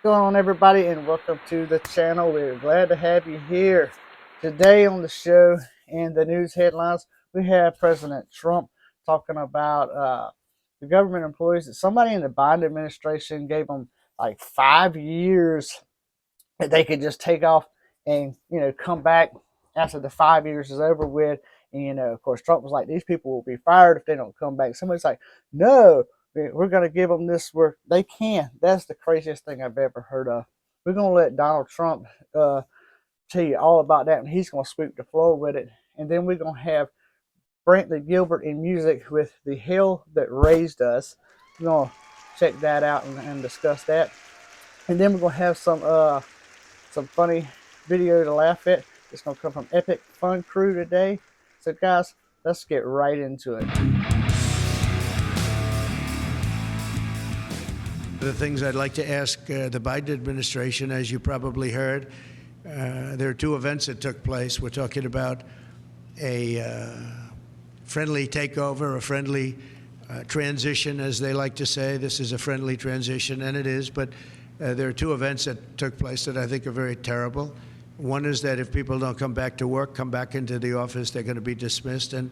going on, everybody, and welcome to the channel. We're glad to have you here. Today on the show, in the news headlines, we have President Trump talking about the government employees that somebody in the Biden administration gave them like 5 years that they could just take off and come back after the 5 years is over with. And of course, Trump was like, these people will be fired if they don't come back. Somebody's like, no, we're going to give them this where they can. That's the craziest thing I've ever heard of. We're going to let Donald Trump tell you all about that, and he's going to sweep the floor with it. And then we're going to have Brantley Gilbert in music with The Hell That Raised Us. We're going to check that out and discuss that. And then we're going to have some funny video to laugh at. It's going to come from Epic Fun Crew today. So guys, let's get right into it. The things I'd like to ask the Biden administration, as you probably heard, there are two events that took place. We're talking about a friendly takeover, a friendly transition, as they like to say. This is a friendly transition, and it is, but there are two events that took place that I think are very terrible. One is that if people don't come back to work, come back into the office, they're going to be dismissed. And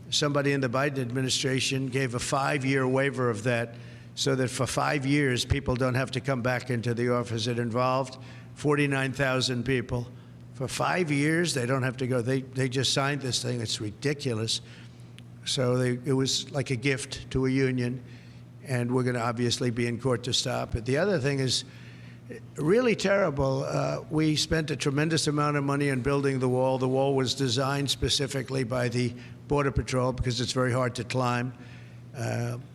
somebody in the Biden administration gave a 5-year waiver of that so that for 5 years, people don't have to come back into the office. It involved 49,000 people. For 5 years, they don't have to go. They just signed this thing. It's ridiculous. So it was like a gift to a union. And we're going to obviously be in court to stop it. The other thing is really terrible. We spent a tremendous amount of money on building the wall. The wall was designed specifically by the Border Patrol because it's very hard to climb.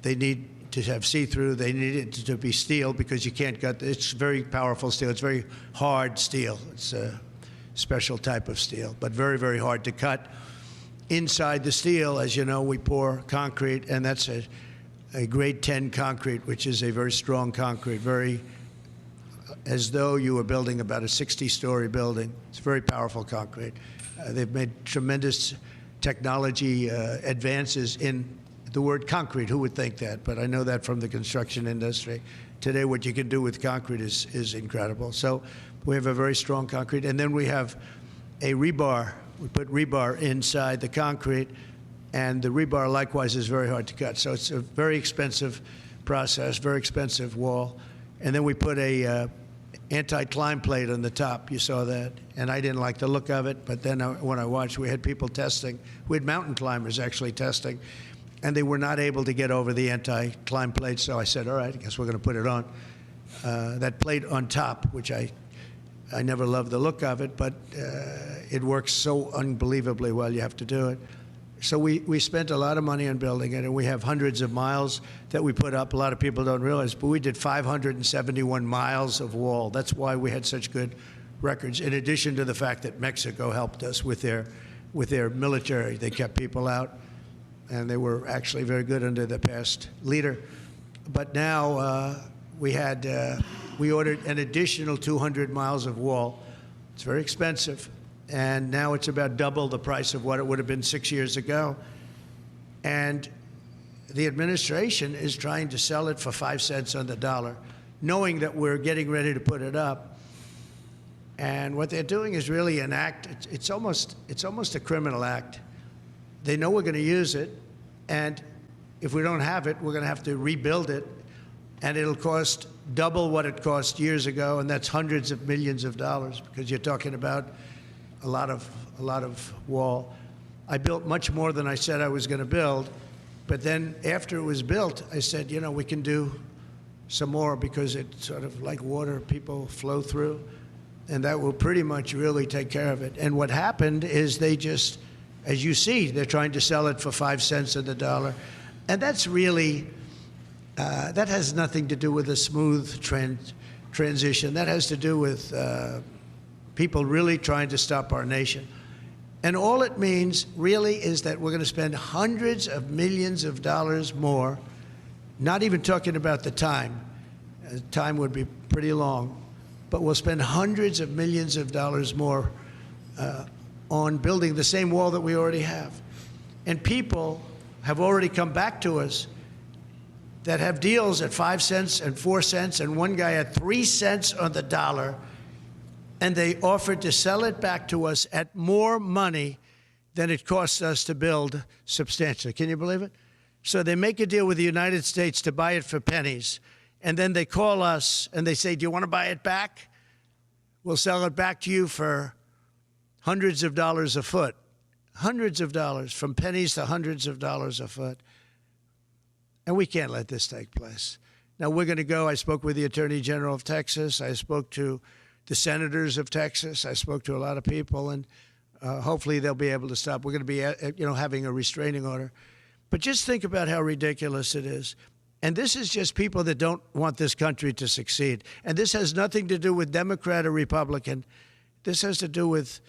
They need to have see-through. They need it to be steel because you can't cut. It's very powerful steel. It's very hard steel. It's a special type of steel, but very, very hard to cut. Inside the steel, as you know, we pour concrete, and that's a grade 10 concrete, which is a very strong concrete, very as though you were building about a 60-story building. It's very powerful concrete. They've made tremendous technology advances in the word concrete. Who would think that? But I know that from the construction industry. Today, what you can do with concrete is incredible. So we have a very strong concrete. And then we have a rebar. We put rebar inside the concrete. And the rebar, likewise, is very hard to cut. So it's a very expensive process, very expensive wall. And then we put a anti-climb plate on the top. You saw that. And I didn't like the look of it. But then when I watched, we had people testing. We had mountain climbers actually testing. And they were not able to get over the anti-climb plate. So I said, all right, I guess we're going to put it on. That plate on top, which I never loved the look of it, but it works so unbelievably well, you have to do it. So we spent a lot of money on building it, and we have hundreds of miles that we put up. A lot of people don't realize, but we did 571 miles of wall. That's why we had such good records, in addition to the fact that Mexico helped us with their military. They kept people out, and they were actually very good under the past leader. But now we ordered an additional 200 miles of wall. It's very expensive. And now it's about double the price of what it would have been 6 years ago. And the administration is trying to sell it for 5 cents on the dollar, knowing that we're getting ready to put it up. And what they're doing is really an act. It's almost a criminal act. They know we're going to use it, and if we don't have it, we're going to have to rebuild it, and it'll cost double what it cost years ago, and that's hundreds of millions of dollars, because you're talking about a lot of wall. I built much more than I said I was going to build, but then after it was built, I said, we can do some more because it's sort of like water, people flow through, and that will pretty much really take care of it. And what happened is they just, as you see, they're trying to sell it for 5 cents on the dollar, and that's really, that has nothing to do with a smooth transition. That has to do with people really trying to stop our nation. And all it means really is that we're going to spend hundreds of millions of dollars more, not even talking about the time. Time would be pretty long, but we'll spend hundreds of millions of dollars more on building the same wall that we already have. And people have already come back to us that have deals at 5 cents and 4 cents, and one guy at 3 cents on the dollar, and they offered to sell it back to us at more money than it cost us to build substantially. Can you believe it? So they make a deal with the United States to buy it for pennies, and then they call us and they say, do you want to buy it back? We'll sell it back to you for hundreds of dollars a foot. Hundreds of dollars, from pennies to hundreds of dollars a foot. And we can't let this take place. Now, we're going to go. I spoke with the Attorney General of Texas. I spoke to the senators of Texas. I spoke to a lot of people, and hopefully they'll be able to stop. We're going to be, having a restraining order. But just think about how ridiculous it is. And this is just people that don't want this country to succeed. And this has nothing to do with Democrat or Republican. This has to do with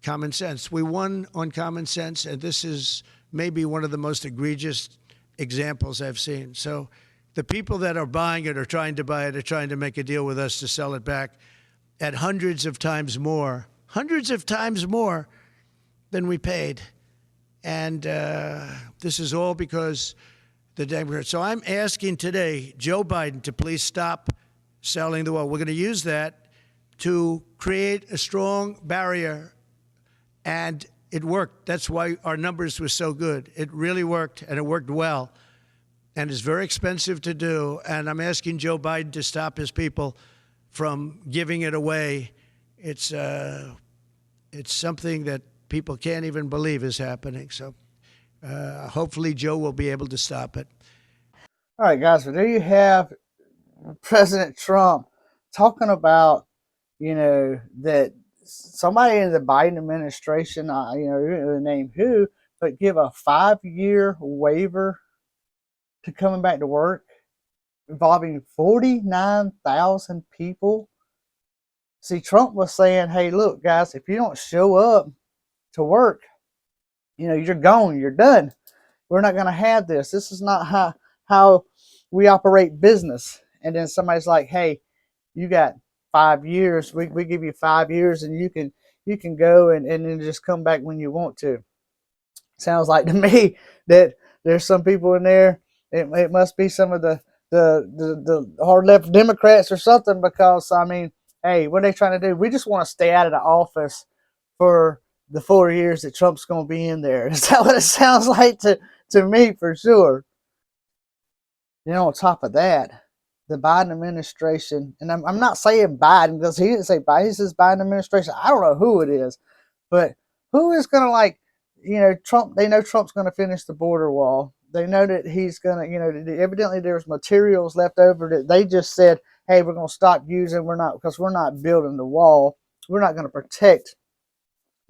common sense. We won on common sense, and this is maybe one of the most egregious examples I've seen. So the people that are buying it or trying to buy it are trying to make a deal with us to sell it back at hundreds of times more than we paid. And this is all because the Democrats. So I'm asking today Joe Biden to please stop selling the wall. We're going to use that to create a strong barrier, and it worked. That's why our numbers were so good. It really worked, and it worked well, and it's very expensive to do. And I'm asking Joe Biden to stop his people from giving it away. It's something that people can't even believe is happening. So hopefully Joe will be able to stop it. All right, guys. So there you have President Trump talking about, that somebody in the Biden administration, the name who, but give a 5-year waiver to coming back to work involving 49,000 people. See, Trump was saying, hey, look, guys, if you don't show up to work, you're gone, you're done. We're not going to have this. This is not how we operate business. And then somebody's like, hey, you got 5 years. We give you 5 years, and you can go and then just come back when you want to. Sounds like to me that there's some people in there. It must be some of the hard left Democrats or something, because hey, what are they trying to do? We just want to stay out of the office for the 4 years that Trump's going to be in there. Is that what it sounds like to me, for sure? On top of that, the Biden administration, and I'm not saying Biden because he didn't say Biden, he says Biden administration. I don't know who it is, but who is going to Trump? They know Trump's going to finish the border wall. They know that he's going to, evidently there's materials left over that they just said, hey, we're going to stop using. Because we're not building the wall. We're not going to protect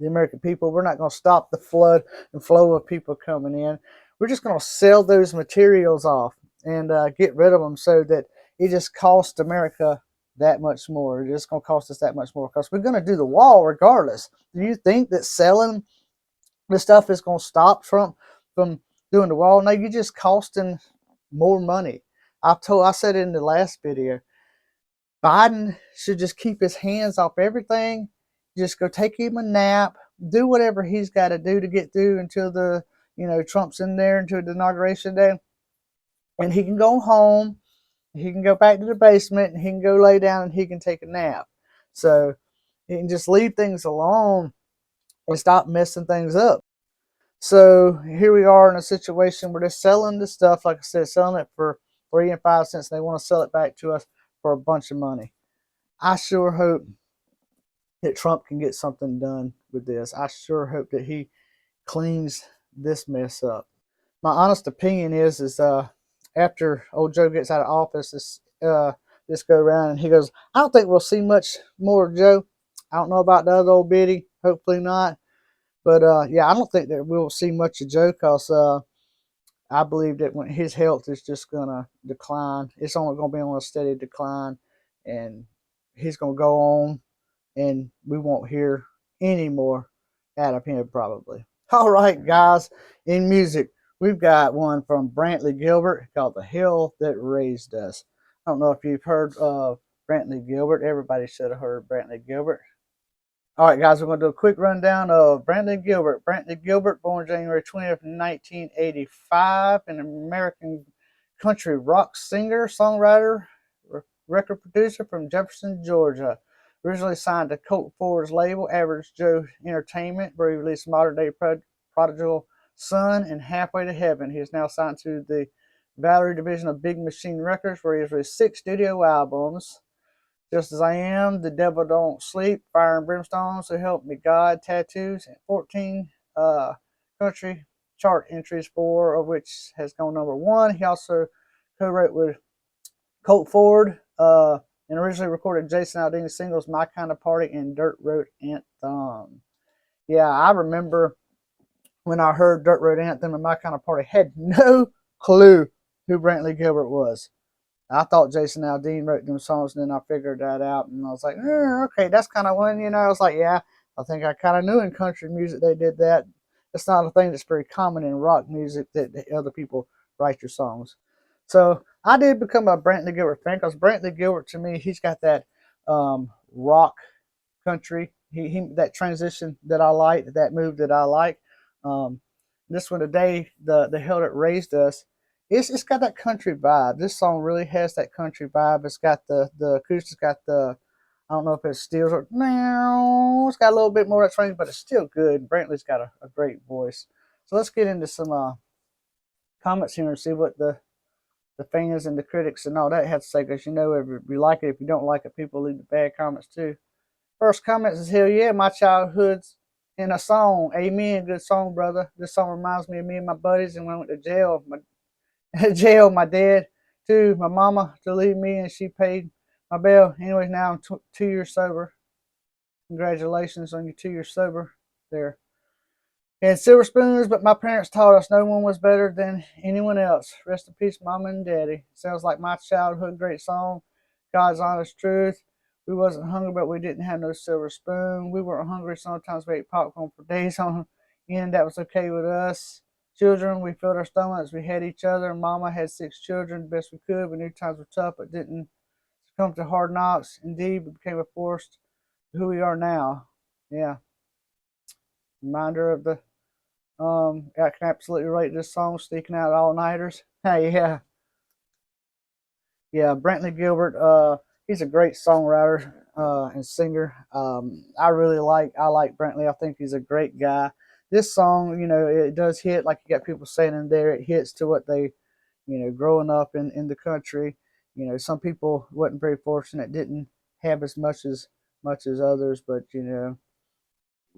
the American people. We're not going to stop the flood and flow of people coming in. We're just going to sell those materials off and get rid of them, so that it just costs America that much more. It's just going to cost us that much more, because we're going to do the wall regardless. Do you think that selling the stuff is going to stop Trump from doing the wall? No, you're just costing more money. I said in the last video, Biden should just keep his hands off everything. Just go take him a nap, do whatever he's got to do to get through until Trump's in there until the inauguration day. And he can go home, he can go back to the basement, and he can go lay down and he can take a nap. So he can just leave things alone and stop messing things up. So here we are in a situation where they're selling the stuff, like I said, selling it for 3 and 5 cents. And they want to sell it back to us for a bunch of money. I sure hope that Trump can get something done with this. I sure hope that he cleans this mess up. My honest opinion is after old Joe gets out of office this go around, and he goes, I don't think we'll see much more of Joe. I don't know about the other old biddy. Hopefully not. But yeah, I don't think that we'll see much of Joe, because I believe that when his health is just going to decline, it's only going to be on a steady decline, and he's going to go on, and we won't hear any more out of him probably. All right, guys, in music, we've got one from Brantley Gilbert called The Hill That Raised Us. I don't know if you've heard of Brantley Gilbert. Everybody should have heard Brantley Gilbert. All right, guys, we're going to do a quick rundown of Brantley Gilbert. Brantley Gilbert, born January 20th, 1985, an American country rock singer, songwriter, record producer from Jefferson, Georgia. Originally signed to Colt Ford's label, Average Joe Entertainment, where he released Modern Day Prodigal Son and Halfway to Heaven. He is now signed to the Valerie division of Big Machine Records, where he has released 6 studio albums. Just as I Am, The Devil Don't Sleep, Fire and Brimstone, So Help Me God, Tattoos, and 14 country chart entries, 4 of which has gone #1. He also co-wrote with Colt Ford and originally recorded Jason Aldean's singles My Kind of Party and Dirt Road Anthem. Yeah, I remember when I heard Dirt Road Anthem and My Kind of Party, had no clue who Brantley Gilbert was. I thought Jason Aldean wrote them songs, and then I figured that out, and I was like, okay, that's kind of one, I was like, yeah, I think I kind of knew in country music they did that. It's not a thing that's very common in rock music that other people write your songs. So I did become a Brantley Gilbert fan, because Brantley Gilbert, to me, he's got that rock country, he that transition that I like, that move that I like. This one today, the Hell That Raised Us, it's got that country vibe. This song really has that country vibe. It's got the acoustics, got the, I don't know if it's steels or meow. It's got a little bit more of that range, but it's still good. Brantley's got a great voice. So let's get into some comments here and see what the fans and the critics and all that have to say, because if you like it, if you don't like it, people leave the bad comments too. First comment is, hell yeah, my childhood's in a song. Amen. Good song, brother. This song reminds me of me and my buddies, and when I went to jail, my dad too, my mama to leave me, and she paid my bail. Anyways, now I'm 2 years sober. Congratulations on your 2 years sober there. And silver spoons, but my parents taught us no one was better than anyone else. Rest in peace, mama and daddy. Sounds like my childhood great song. God's honest truth. We wasn't hungry, but we didn't have no silver spoon. We weren't hungry. Sometimes we ate popcorn for days on end. That was okay with us. Children, we filled our stomachs. We had each other. Mama had 6 children, best we could. We knew times were tough, but didn't succumb to hard knocks. Indeed, we became a force to who we are now. Yeah. Reminder of the I can absolutely rate this song, Sneaking Out All Nighters. Hey, yeah. Yeah, Brantley Gilbert, he's a great songwriter and singer. I like Brantley. I think he's a great guy. This song, it does hit, like you got people saying in there, it hits to what they, growing up in the country. Some people wasn't very fortunate, didn't have as much as others, but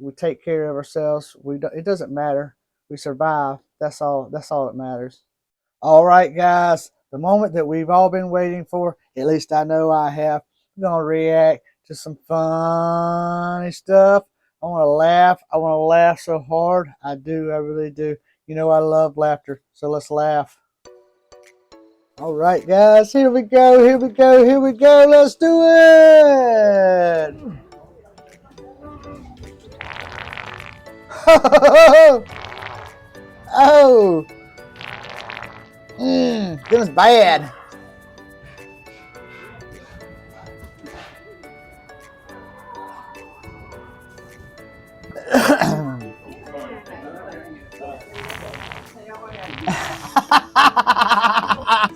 we take care of ourselves. It doesn't matter. We survive. That's all that matters. All right, guys. The moment that we've all been waiting for, at least I know I have. I'm going to react to some funny stuff. I want to laugh. I want to laugh so hard. I do. I really do. I love laughter. So let's laugh. All right, guys. Here we go. Here we go. Here we go. Let's do it. Oh. This was bad.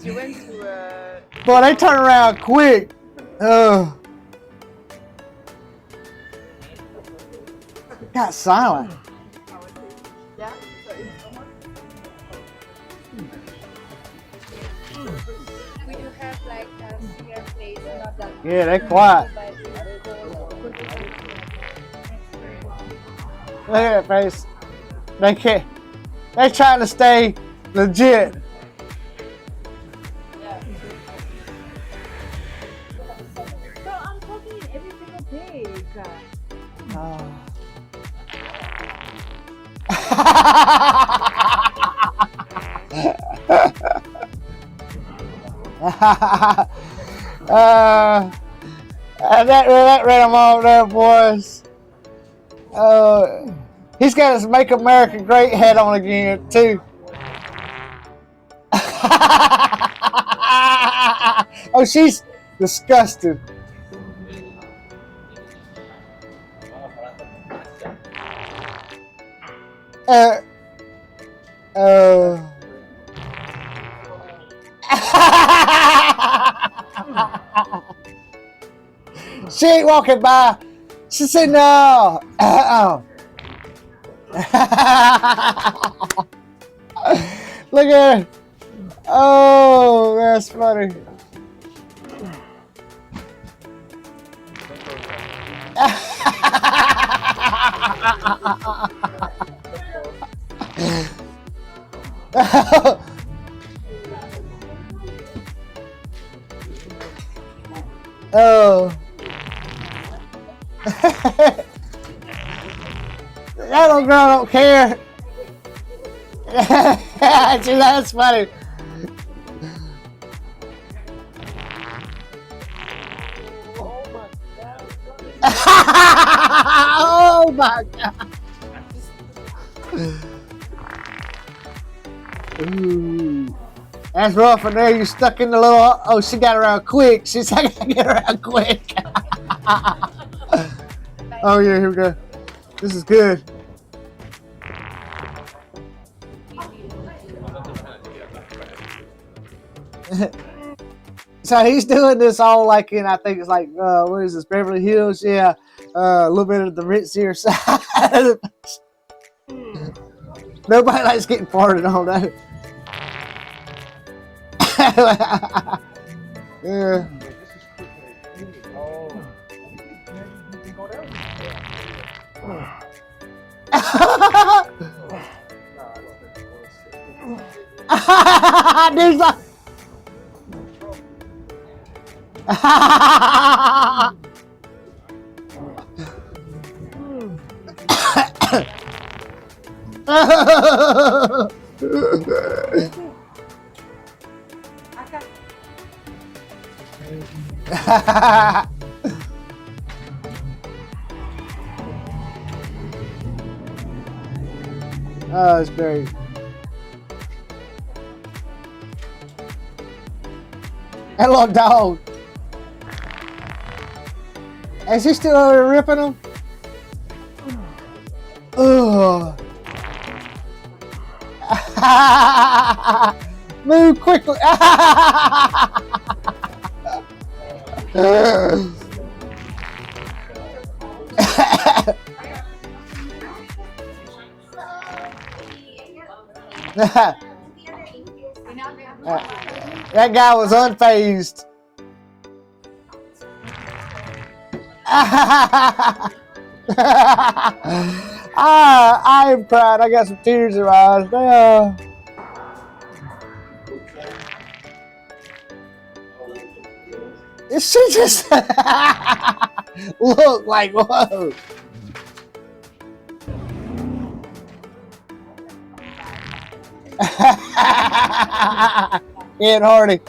You went to Boy, they turn around quick. Oh. Got silent. yeah. We do have like a singer place, not that. Yeah, they quiet. Look at that face. They can't. They trying to stay legit. So I'm talking every single day, guys. That ran him off there, boys. He's got his Make America Great hat on again, too. Oh, she's disgusted. She ain't walking by. She said no. Look at her. Oh, that's funny. Oh. That little girl don't care. That's funny. Oh my God. Ooh. That's rough in there. You stuck in the little. Oh, she got around quick. She's like, I get around quick. Oh, yeah, here we go. This is good. So he's doing this all like in, I think it's like, what is this, Beverly Hills? Yeah. A little bit of the ritzier side. Nobody likes getting farted on, though. Yeah. There's a... Oh, it's great. That little dog. Is he still over there ripping them? Ugh. Move quickly. That guy was unfazed. I am crying. I got some tears in my eyes now. She just look like, whoa. Ed Hardy.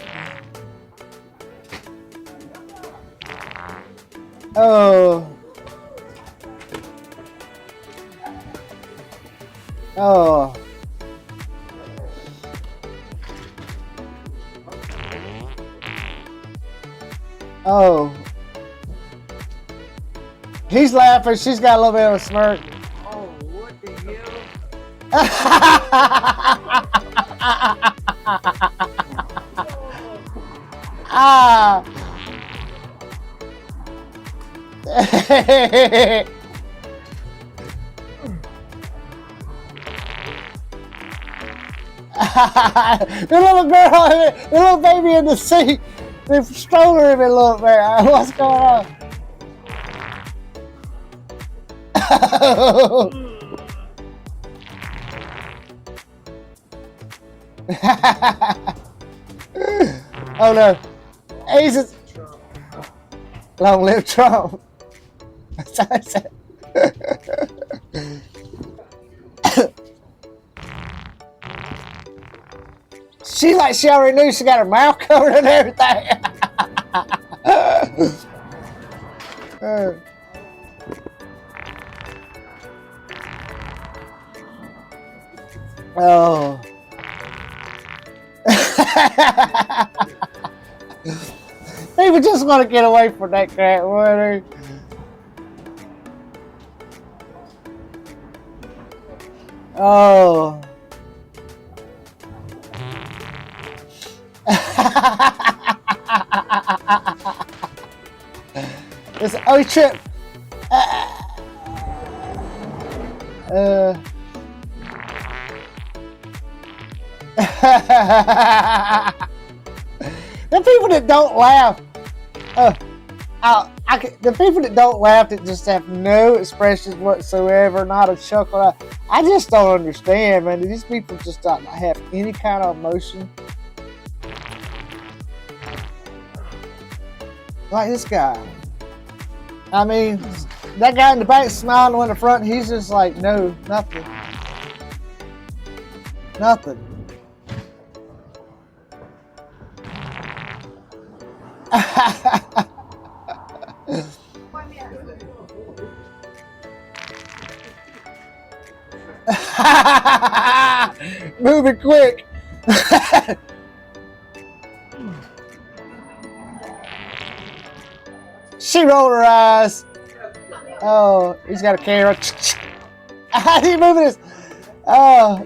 Oh. Oh. Oh. He's laughing. She's got a little bit of a smirk. Oh, what the hell? Ah. The little girl, the little baby in the seat, the stroller in a little bit. What's going on? Oh no. Jesus. Long live Trump. That's what I said. She like she already knew she got her mouth covered and everything. Oh. People just want to get away from that crap, wouldn't they? Oh. Listen, oh, he tripped. The people that don't laugh, the people that don't laugh, that just have no expressions whatsoever, not a chuckle. I just don't understand, man. These people just don't have any kind of emotion. Like this guy. I mean, that guy in the back smiling, the one in the front, he's just like, no, nothing. Nothing. Moving quick. She rolled her eyes. Oh, he's got a camera. He's moving his. Oh.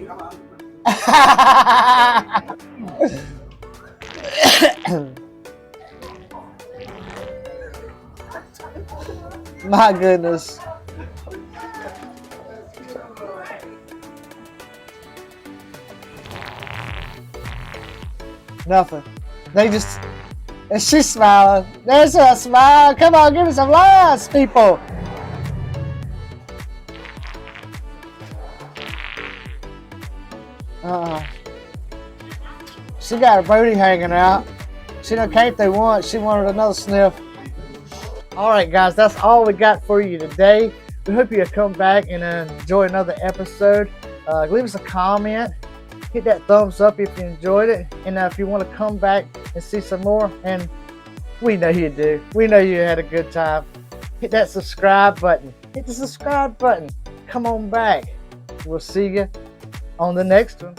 My goodness. Nothing. They just. And she's smiling. There's a smile. Come on, give me some laughs, people. She got her booty hanging out. She done came through once. She wanted another sniff. All right, guys, that's all we got for you today. We hope you come back and enjoy another episode. Leave us a comment. Hit that thumbs up if you enjoyed it. And if you want to come back and see some more, and we know you do. We know you had a good time. Hit that subscribe button. Hit the subscribe button. Come on back. We'll see you on the next one.